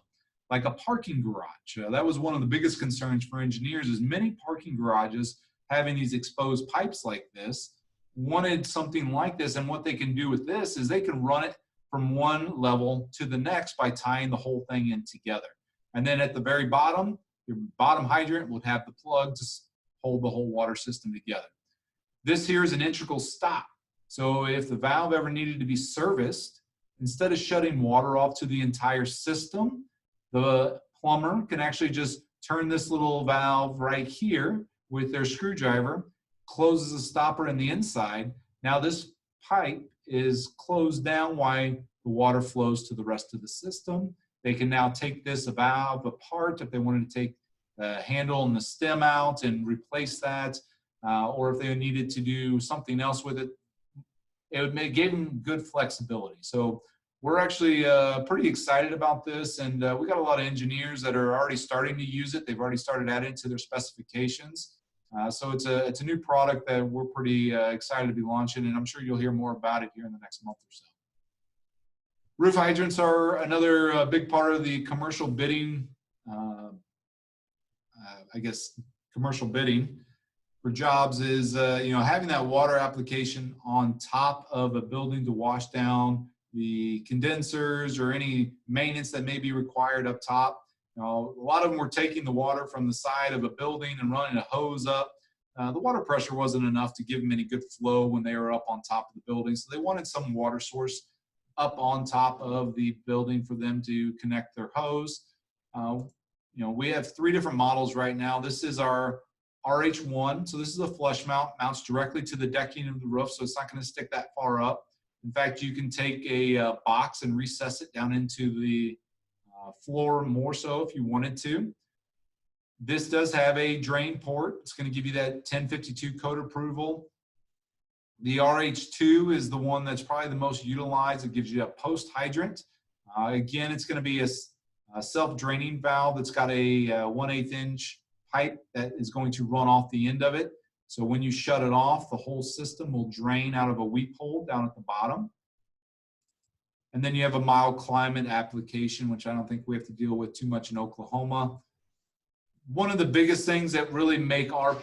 like a parking garage. That was one of the biggest concerns for engineers, is many parking garages having these exposed pipes like this wanted something like this. And what they can do with this is they can run it from one level to the next by tying the whole thing in together. And then at the very bottom, your bottom hydrant would have the plug to hold the whole water system together. This here is an integral stop. So if the valve ever needed to be serviced, instead of shutting water off to the entire system, the plumber can actually just turn this little valve right here with their screwdriver, closes the stopper in the inside. Now this pipe is closed down while the water flows to the rest of the system. They can now take this valve apart if they wanted to take the handle and the stem out and replace that, or if they needed to do something else with it. It gave them good flexibility. So we're actually pretty excited about this, and we got a lot of engineers that are already starting to use it. They've already started adding to their specifications. So it's a new product that we're pretty excited to be launching, and I'm sure you'll hear more about it here in the next month or so. Roof hydrants are another big part of the commercial bidding, commercial bidding for jobs is, having that water application on top of a building to wash down the condensers or any maintenance that may be required up top. A lot of them were taking the water from the side of a building and running a hose up. The water pressure wasn't enough to give them any good flow when they were up on top of the building. So they wanted some water source up on top of the building for them to connect their hose. We have 3 different models right now. This is our RH1. So this is a flush mount, mounts directly to the decking of the roof. So it's not going to stick that far up. In fact, you can take a box and recess it down into the floor more so if you wanted to. This does have a drain port. It's going to give you that 1052 code approval. The RH2 is the one that's probably the most utilized. It gives you a post hydrant. Again, it's going to be a self-draining valve that's got a 1/8 inch pipe that is going to run off the end of it. So when you shut it off, the whole system will drain out of a weep hole down at the bottom. And then you have a mild climate application, which I don't think we have to deal with too much in Oklahoma. One of the biggest things that really make our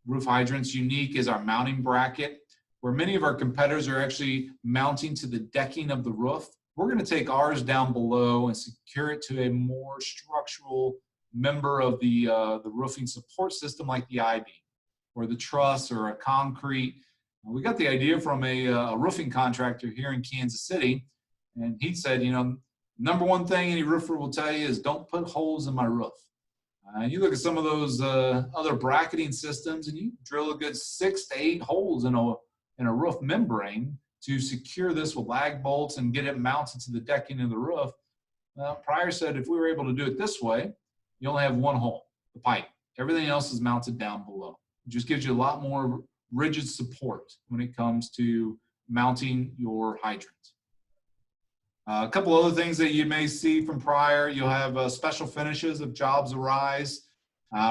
roof hydrants unique is our mounting bracket, where many of our competitors are actually mounting to the decking of the roof. We're going to take ours down below and secure it to a more structural member of the roofing support system, like the I-beam or the truss or a concrete. We got the idea from a roofing contractor here in Kansas City, and he said, number one thing any roofer will tell you is don't put holes in my roof. You look at some of those other bracketing systems, and you drill a good 6 to 8 holes in a roof membrane to secure this with lag bolts and get it mounted to the decking of the roof. Pryor said if we were able to do it this way, you only have 1 hole, the pipe. Everything else is mounted down below. It just gives you a lot more rigid support when it comes to mounting your hydrant. A couple other things that you may see from Pryor, you'll have special finishes if jobs arise.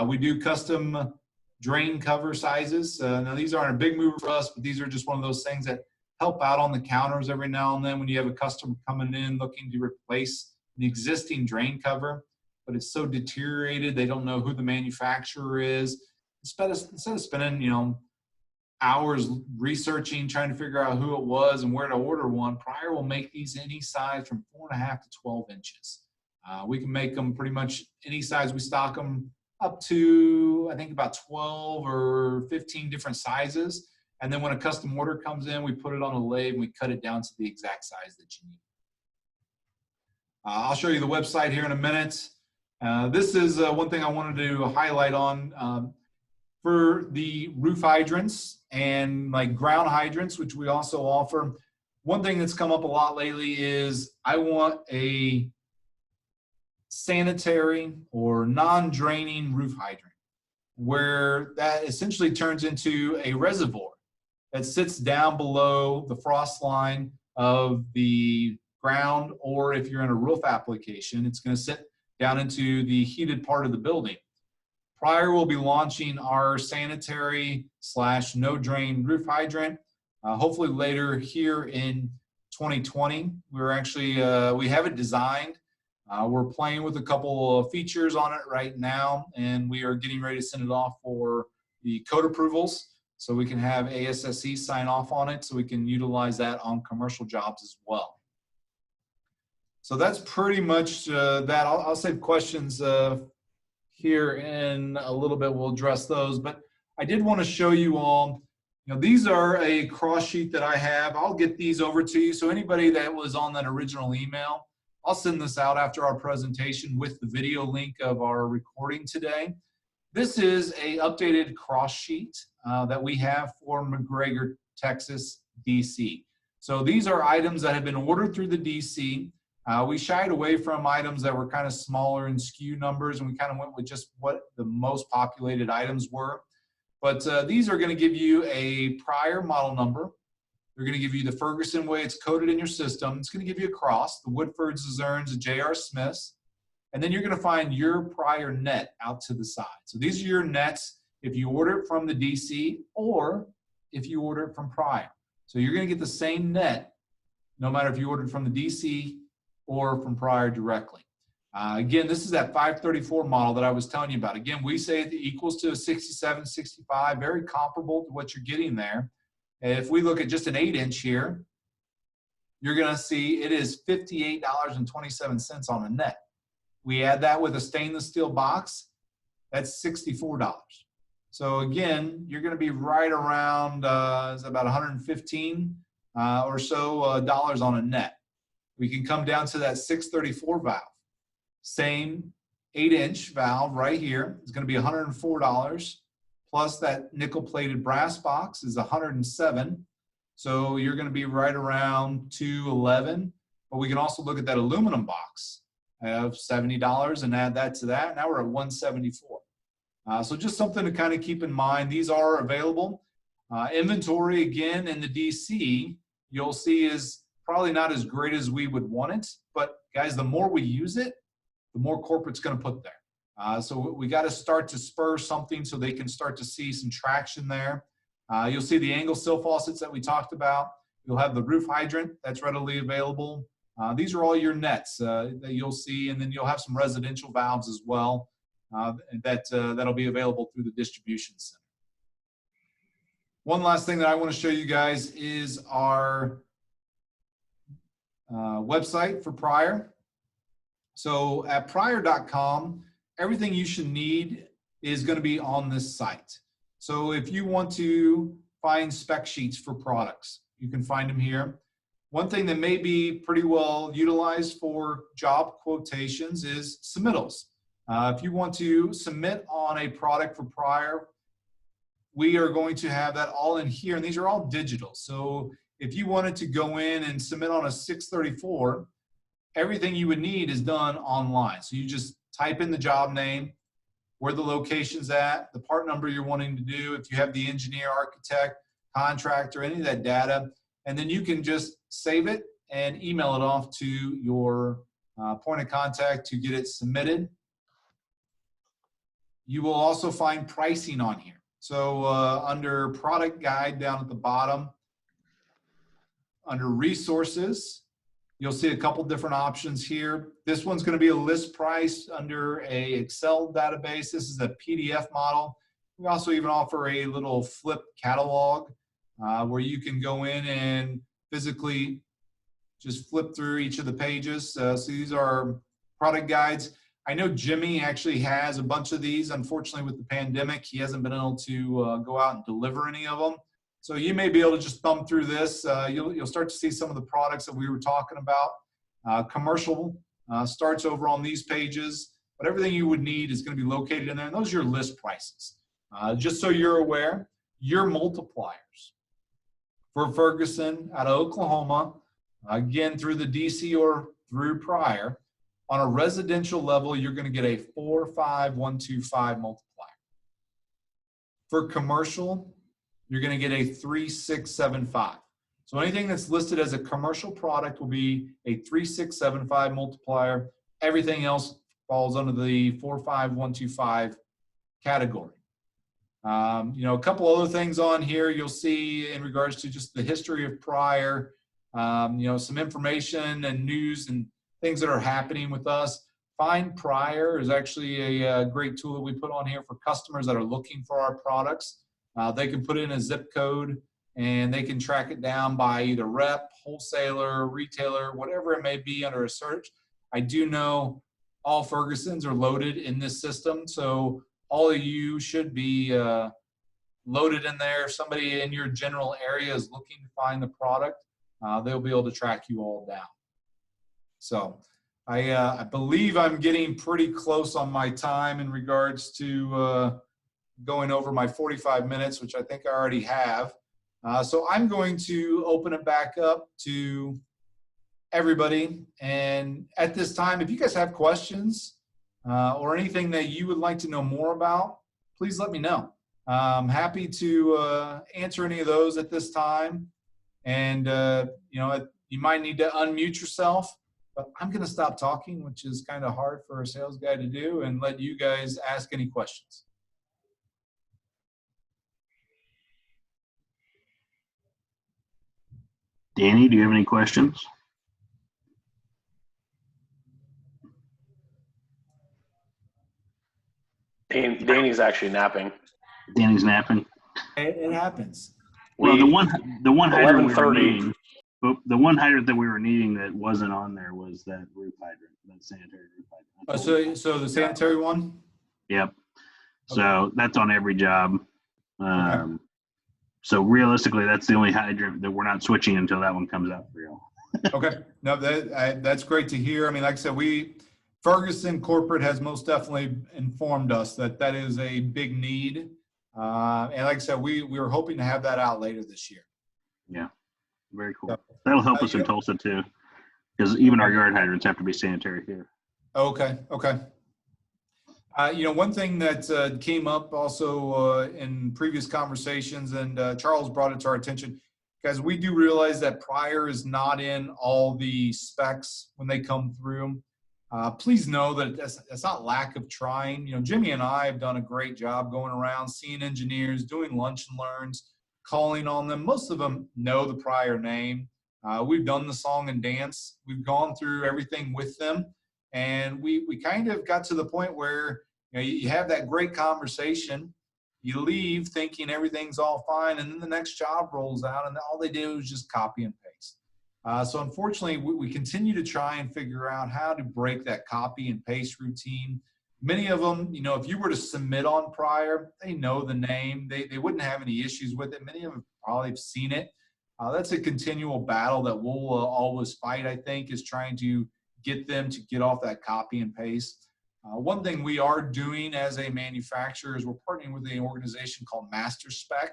We do custom drain cover sizes. Now these aren't a big mover for us, but these are just one of those things that help out on the counters every now and then when you have a customer coming in looking to replace the existing drain cover, but it's so deteriorated they don't know who the manufacturer is. Instead of spending, hours researching, trying to figure out who it was and where to order one, Pryor will make these any size from 4.5 to 12 inches. We can make them pretty much any size. We stock them up to, I think, about 12 or 15 different sizes. And then when a custom order comes in, we put it on a lathe and we cut it down to the exact size that you need. I'll show you the website here in a minute. This is one thing I wanted to highlight on. For the roof hydrants and like ground hydrants, which we also offer, one thing that's come up a lot lately is I want a sanitary or non-draining roof hydrant, where that essentially turns into a reservoir that sits down below the frost line of the ground, or if you're in a roof application, it's going to sit down into the heated part of the building. Pryor will be launching our sanitary / no drain roof hydrant, hopefully later here in 2020. We're actually, we have it designed. We're playing with a couple of features on it right now, and we are getting ready to send it off for the code approvals so we can have ASSE sign off on it so we can utilize that on commercial jobs as well. So that's pretty much that. I'll save questions here in a little bit. We'll address those, but I did want to show you all, these are a cross sheet that I have. I'll get these over to you. So anybody that was on that original email, I'll send this out after our presentation with the video link of our recording today. This is a updated cross sheet that we have for McGregor, Texas, DC. So these are items that have been ordered through the DC. We shied away from items that were kind of smaller in SKU numbers, and we kind of went with just what the most populated items were. But these are going to give you a Pryor model number. They're going to give you the Ferguson way it's coded in your system. It's going to give you a cross, the Woodfords, the Zerns, the J.R. Smiths. And then you're going to find your Pryor net out to the side. So these are your nets if you order it from the DC or if you order it from Pryor. So you're going to get the same net no matter if you ordered from the DC or from Pryor directly. Again, this is that 534 model that I was telling you about. Again, we say it equals to a 67, 65, very comparable to what you're getting there. And if we look at just an 8-inch here, you're going to see it is $58.27 on a net, We add that with a stainless steel box, that's $64. So again, you're going to be right around it's about 115 or so dollars on a net. We can come down to that 634 valve. Same 8-inch valve right here is going to be $104. Plus that nickel-plated brass box is $107. So you're going to be right around $211. But we can also look at that aluminum box of $70 and add that to that. Now we're at $174. So just something to kind of keep in mind. These are available. Inventory, again, in the DC, you'll see is probably not as great as we would want it. But guys, the more we use it, the more corporate's going to put there. So we got to start to spur something so they can start to see some traction there. You'll see the angle sill faucets that we talked about. You'll have the roof hydrant that's readily available. These are all your nets that you'll see, and then you'll have some residential valves as well that'll be available through the distribution center. One last thing that I want to show you guys is our website for Prior. So at prior.com, everything you should need is going to be on this site. So if you want to find spec sheets for products, you can find them here. One thing that may be pretty well utilized for job quotations is submittals. If you want to submit on a product for Prior, we are going to have that all in here, and these are all digital. So if you wanted to go in and submit on a 634, everything you would need is done online. So you just type in the job name, where the location's at, the part number you're wanting to do, if you have the engineer, architect, contractor, any of that data, and then you can just save it and email it off to your point of contact to get it submitted. You will also find pricing on here. So under product guide down at the bottom, under resources, you'll see a couple different options here. This one's going to be a list price under a Excel database. This is a PDF model. We also even offer a little flip catalog where you can go in and physically just flip through each of the pages. So these are product guides. I know Jimmy actually has a bunch of these. Unfortunately, with the pandemic, he hasn't been able to go out and deliver any of them. So you may be able to just thumb through this. You'll start to see some of the products that we were talking about. Commercial starts over on these pages, but everything you would need is going to be located in there. And those are your list prices. Just so you're aware, your multipliers for Ferguson out of Oklahoma, again, through the DC or through Prior, on a residential level, you're going to get a 45125 multiplier. For commercial, you're going to get a 3675. So anything that's listed as a commercial product will be a 3675 multiplier. Everything else falls under the 45125 category. A couple other things on here you'll see in regards to just the history of Prior, some information and news and things that are happening with us. Find Prior is actually a great tool that we put on here for customers that are looking for our products. They can put in a zip code and they can track it down by either rep, wholesaler, retailer, whatever it may be under a search. I do know all Fergusons are loaded in this system, so all of you should be loaded in there. If somebody in your general area is looking to find the product, they'll be able to track you all down. So I believe I'm getting pretty close on my time in regards to going over my 45 minutes, which I think I already have. So I'm going to open it back up to everybody. And at this time, if you guys have questions or anything that you would like to know more about, please let me know. I'm happy to answer any of those at this time. And, you might need to unmute yourself, but I'm going to stop talking, which is kind of hard for a sales guy to do, and let you guys ask any questions. Danny, do you have any questions? Danny's actually napping. Danny's napping. It happens. Well, the one hydrant we were 11:30. needing, But the one hydrant that we were needing that wasn't on there was that roof hydrant, that sanitary roof hydrant. So the sanitary one? Yep. So that's on every job. So realistically, that's the only hydrant that we're not switching until that one comes out for real. Okay. No, that's great to hear. I mean, like I said, Ferguson corporate has most definitely informed us that that is a big need. And like I said, we were hoping to have that out later this year. Yeah. Very cool. That'll help us in Tulsa too, because even our yard hydrants have to be sanitary here. Okay. One thing that came up also in previous conversations, and Charles brought it to our attention, guys, we do realize that prior is not in all the specs when they come through. Please know that it's not lack of trying. Jimmy and I have done a great job going around, seeing engineers, doing lunch and learns, calling on them. Most of them know the prior name. We've done the song and dance. We've gone through everything with them. And we kind of got to the point where you have that great conversation. You leave thinking everything's all fine, and then the next job rolls out, and all they do is just copy and paste. So unfortunately, we continue to try and figure out how to break that copy and paste routine. Many of them, if you were to submit on prior, they know the name. They wouldn't have any issues with it. Many of them probably have seen it. That's a continual battle that we'll always fight, I think, is trying to get them to get off that copy and paste. One thing we are doing as a manufacturer is we're partnering with an organization called Master Spec.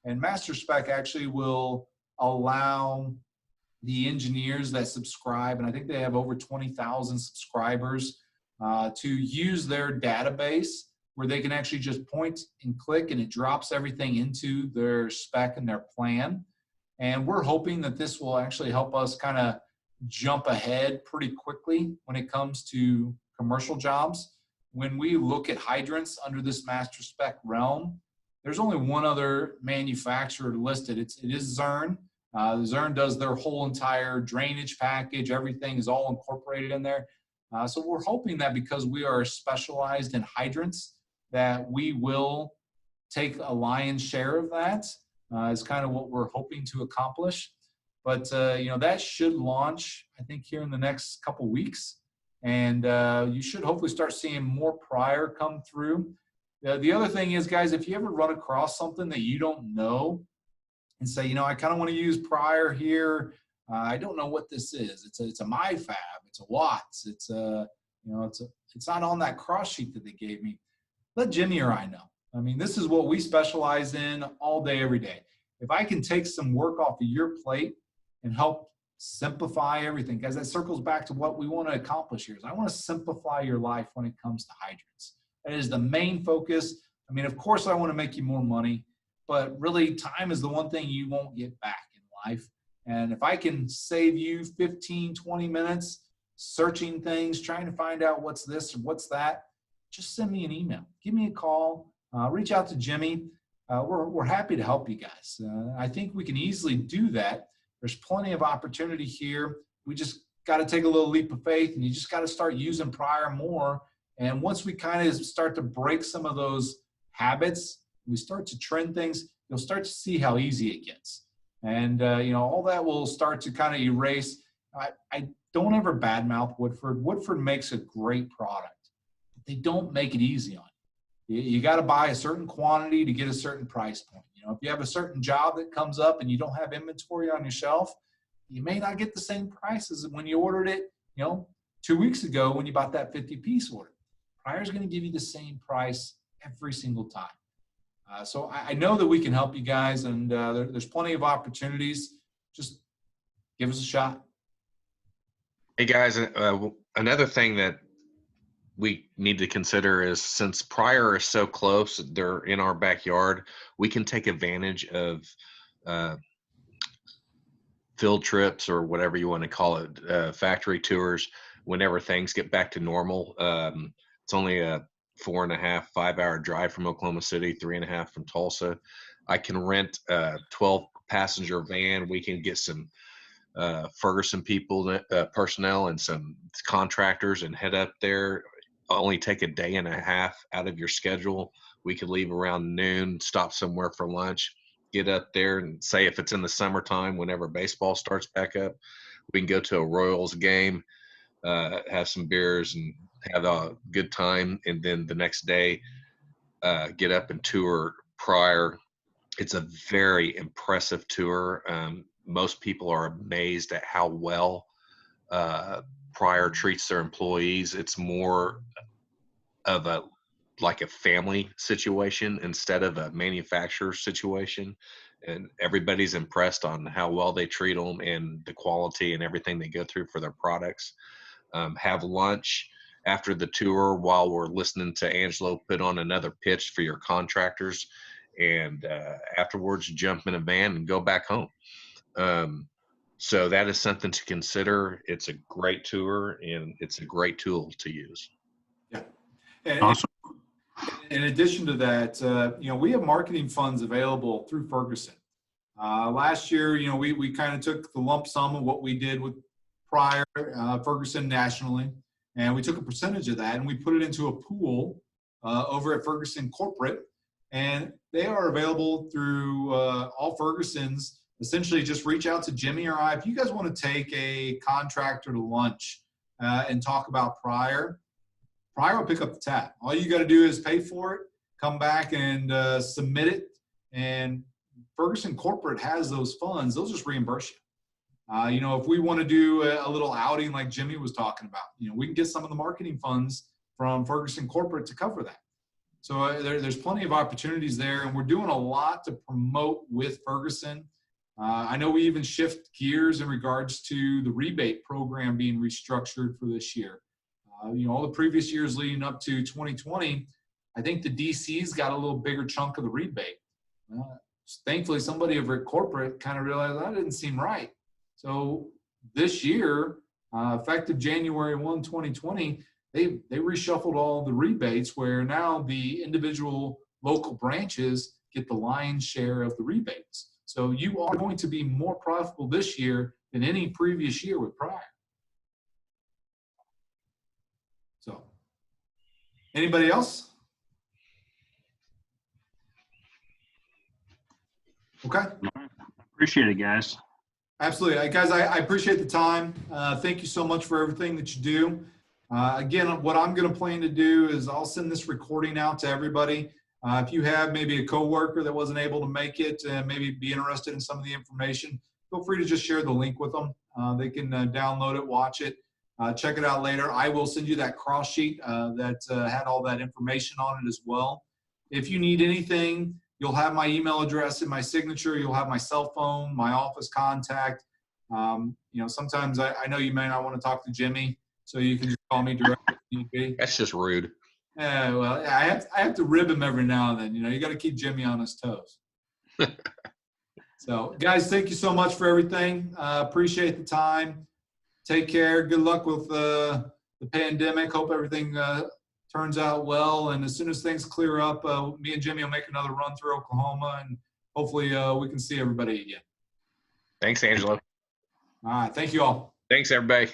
And Master Spec actually will allow the engineers that subscribe, and I think they have over 20,000 subscribers, to use their database where they can actually just point and click and it drops everything into their spec and their plan. And we're hoping that this will actually help us kind of jump ahead pretty quickly when it comes to commercial jobs. When we look at hydrants under this master spec realm, there's only one other manufacturer listed. It is Zurn. Zurn does their whole entire drainage package. Everything is all incorporated in there. So we're hoping that because we are specialized in hydrants, that we will take a lion's share of that. Is kind of what we're hoping to accomplish. But, that should launch, I think, here in the next couple weeks. And you should hopefully start seeing more prior come through. The other thing is, guys, if you ever run across something that you don't know and say, I kind of want to use prior here. I don't know what this is. It's a MyFab. It's a Watts. It's not on that cross sheet that they gave me. Let Jimmy or I know. I mean, this is what we specialize in all day, every day. If I can take some work off of your plate and help simplify everything, guys, that circles back to what we want to accomplish here. Is I want to simplify your life when it comes to hydrants. That is the main focus. I mean, of course, I want to make you more money, but really time is the one thing you won't get back in life. And if I can save you 15, 20 minutes searching things, trying to find out what's this or what's that, just send me an email. Give me a call. Reach out to Jimmy. We're happy to help you guys. I think we can easily do that. There's plenty of opportunity here. We just got to take a little leap of faith, and you just got to start using prior more. And once we kind of start to break some of those habits, we start to trend things, you'll start to see how easy it gets. And, all that will start to kind of erase. I don't ever badmouth Woodford. Woodford makes a great product. But they don't make it easy on you. You got to buy a certain quantity to get a certain price point. If you have a certain job that comes up and you don't have inventory on your shelf, you may not get the same price as when you ordered it, 2 weeks ago when you bought that 50-piece order. Prior is going to give you the same price every single time. So I know that we can help you guys, and there's plenty of opportunities. Just give us a shot. Hey guys, another thing that we need to consider is, since prior is so close, they're in our backyard, we can take advantage of field trips, or whatever you want to call it, factory tours, whenever things get back to normal. It's only a 4.5, 5-hour drive from Oklahoma City, 3.5 from Tulsa. I can rent a 12-passenger van. We can get some Ferguson personnel and some contractors and head up there. Only take a day and a half out of your schedule. We could leave around noon, stop somewhere for lunch, get up there and say if it's in the summertime, whenever baseball starts back up, we can go to a Royals game, have some beers and have a good time. And then the next day, get up and tour Prior. It's a very impressive tour. Most people are amazed at how well Prior treats their employees. It's more of a like a family situation instead of a manufacturer situation, and everybody's impressed on how well they treat them and the quality and everything they go through for their products. Have lunch after the tour while we're listening to Angelo put on another pitch for your contractors, and afterwards jump in a van and go back home. So that is something to consider. It's a great tour and it's a great tool to use. Yeah. And Awesome. in addition to that, we have marketing funds available through Ferguson. Last year, we kind of took the lump sum of what we did with Prior, Ferguson nationally, and we took a percentage of that and we put it into a pool over at Ferguson Corporate, and they are available through all Fergusons. Essentially, just reach out to Jimmy or I. If you guys want to take a contractor to lunch and talk about Prior will pick up the tab. All you got to do is pay for it, come back and submit it, and Ferguson Corporate has those funds. They'll just reimburse you. If we want to do a little outing like Jimmy was talking about, we can get some of the marketing funds from Ferguson Corporate to cover that. So there's plenty of opportunities there, and we're doing a lot to promote with Ferguson. I know we even shift gears in regards to the rebate program being restructured for this year. All the previous years leading up to 2020, I think the DCs got a little bigger chunk of the rebate. Thankfully, somebody over at corporate kind of realized that didn't seem right. So this year, effective January 1, 2020, they reshuffled all the rebates where now the individual local branches get the lion's share of the rebates. So you are going to be more profitable this year than any previous year with Prior. So, anybody else? Okay. Appreciate it, guys. Absolutely. Guys, I appreciate the time. Thank you so much for everything that you do. Again, what I'm going to plan to do is I'll send this recording out to everybody. If you have maybe a coworker that wasn't able to make it and maybe be interested in some of the information, feel free to just share the link with them. They can download it, watch it, check it out later. I will send you that cross sheet that had all that information on it as well. If you need anything, you'll have my email address in my signature. You'll have my cell phone, my office contact. Sometimes I know you may not want to talk to Jimmy, so you can just call me directly if need be. That's just rude. Yeah, well, I have to rib him every now and then. You got to keep Jimmy on his toes. So, guys, thank you so much for everything. Appreciate the time. Take care. Good luck with the pandemic. Hope everything turns out well. And as soon as things clear up, me and Jimmy will make another run through Oklahoma, and hopefully we can see everybody again. Thanks, Angelo. All right. Thank you all. Thanks, everybody.